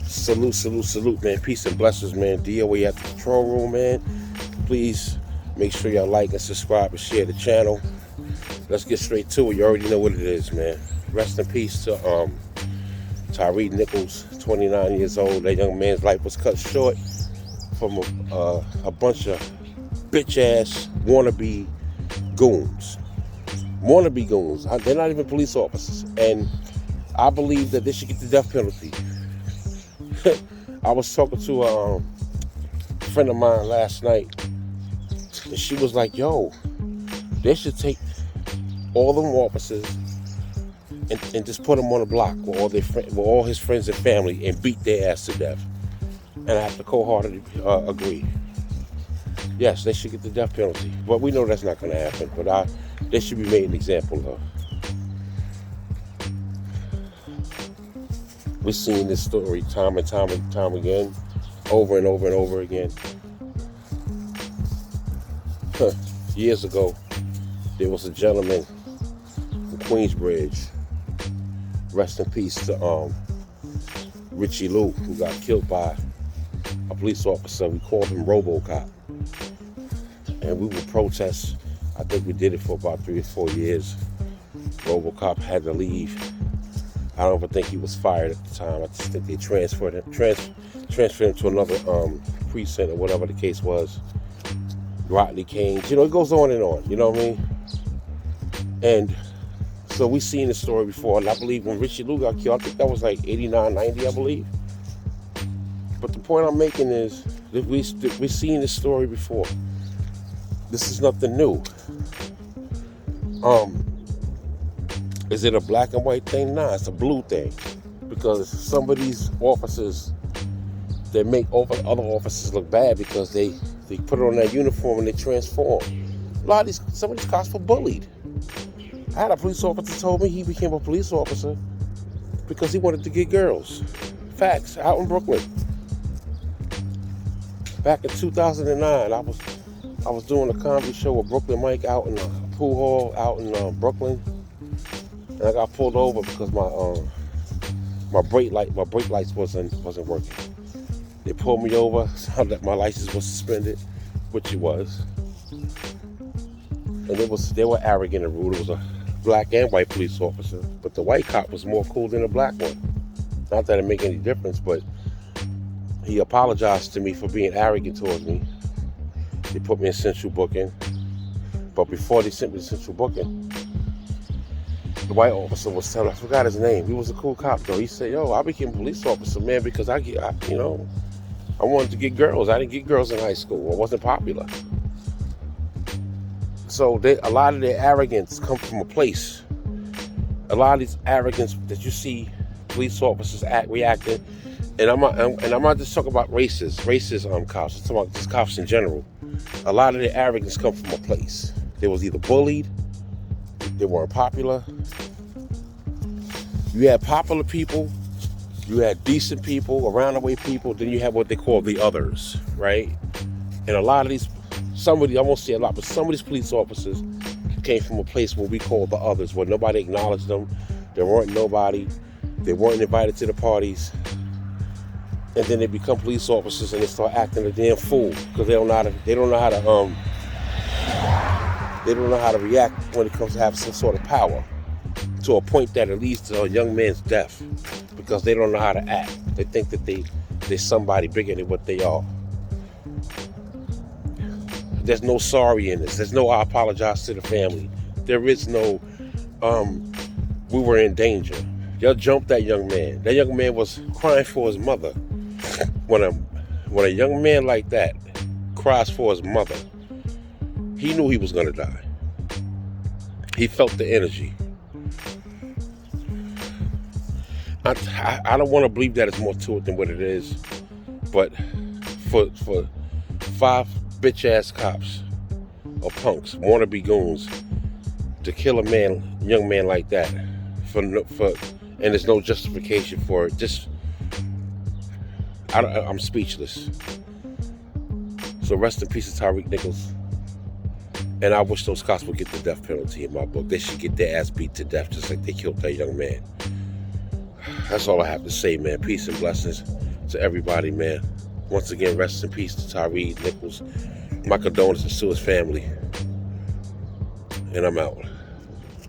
Salute, salute, salute, man. Peace and blessings, man. DOA at the control room, man. Please make sure y'all like and subscribe and share the channel. Let's get straight to it. You already know what it is, man. Rest in peace to Tyre Nichols, 29 years old. That young man's life was cut short from a bunch of bitch-ass wannabe goons. Wannabe goons. They're not even police officers. And I believe that they should get the death penalty. I was talking to a friend of mine last night, and she was like, yo, they should take all them officers and just put them on a block with all his friends and family and beat their ass to death. And I have to cold-heartedly agree. Yes, they should get the death penalty, but we know that's not going to happen. But they should be made an example of. We've seen this story time and time again, over and over and over again. Years ago, there was a gentleman from Queensbridge, rest in peace to Richie Lou, who got killed by a police officer. We called him RoboCop. And we would protest. I think we did it for about 3 or 4 years. RoboCop had to leave. I don't even think he was fired at the time. I just think they transferred him to another precinct or whatever the case was. Rodney Kings, it goes on and on, you know what I mean? And so we seen this story before, and I believe when Richie Lou got killed, I think that was like 89, 90, I believe. But the point I'm making is that we've seen this story before. This is nothing new. Is it a black and white thing? Nah, it's a blue thing. Because some of these officers, they make other officers look bad because they put on that uniform and they transform. Some of these cops were bullied. I had a police officer told me he became a police officer because he wanted to get girls. Facts, out in Brooklyn. Back in 2009, I was doing a comedy show with Brooklyn Mike out in the pool hall out in Brooklyn. And I got pulled over because my brake lights wasn't working. They pulled me over, found that my license was suspended, which it was. And they were arrogant and rude. It was a black and white police officer, but the white cop was more cool than the black one. Not that it make any difference, but he apologized to me for being arrogant towards me. They put me in central booking, but before they sent me to central booking, the white officer was telling, I forgot his name. He was a cool cop though. He said, yo, I became a police officer, man, because I wanted to get girls. I didn't get girls in high school. I wasn't popular. So a lot of their arrogance come from a place. A lot of these arrogance that you see police officers reacting, and I'm not just talking about racist cops. I'm talking about just cops in general. A lot of their arrogance come from a place. They was either bullied, they weren't popular. You had popular people, you had decent people, around the way people, then you have what they call the others, right? And a lot of these, I won't say a lot, but some of these police officers came from a place where we call the others, where nobody acknowledged them. There weren't nobody. They weren't invited to the parties. And then they become police officers and they start acting a damn fool because they don't know how to react when it comes to having some sort of power, to a point that it leads to a young man's death because they don't know how to act. They think that they're somebody bigger than what they are. There's no sorry in this. There's no I apologize to the family. There is no we were in danger. Y'all jumped that young man. That young man was crying for his mother. When a young man like that cries for his mother, he knew he was going to die. He felt the energy. I don't want to believe that it's more to it than what it is, but for 5 bitch-ass cops or punks, wannabe goons, to kill a young man like that, and there's no justification for it. I'm speechless. So rest in peace to Tyre Nichols. And I wish those cops would get the death penalty in my book. They should get their ass beat to death just like they killed that young man. That's all I have to say, man. Peace and blessings. to everybody, man. Once again, rest in peace to Tyre Nichols. My condolences to his family. And I'm out.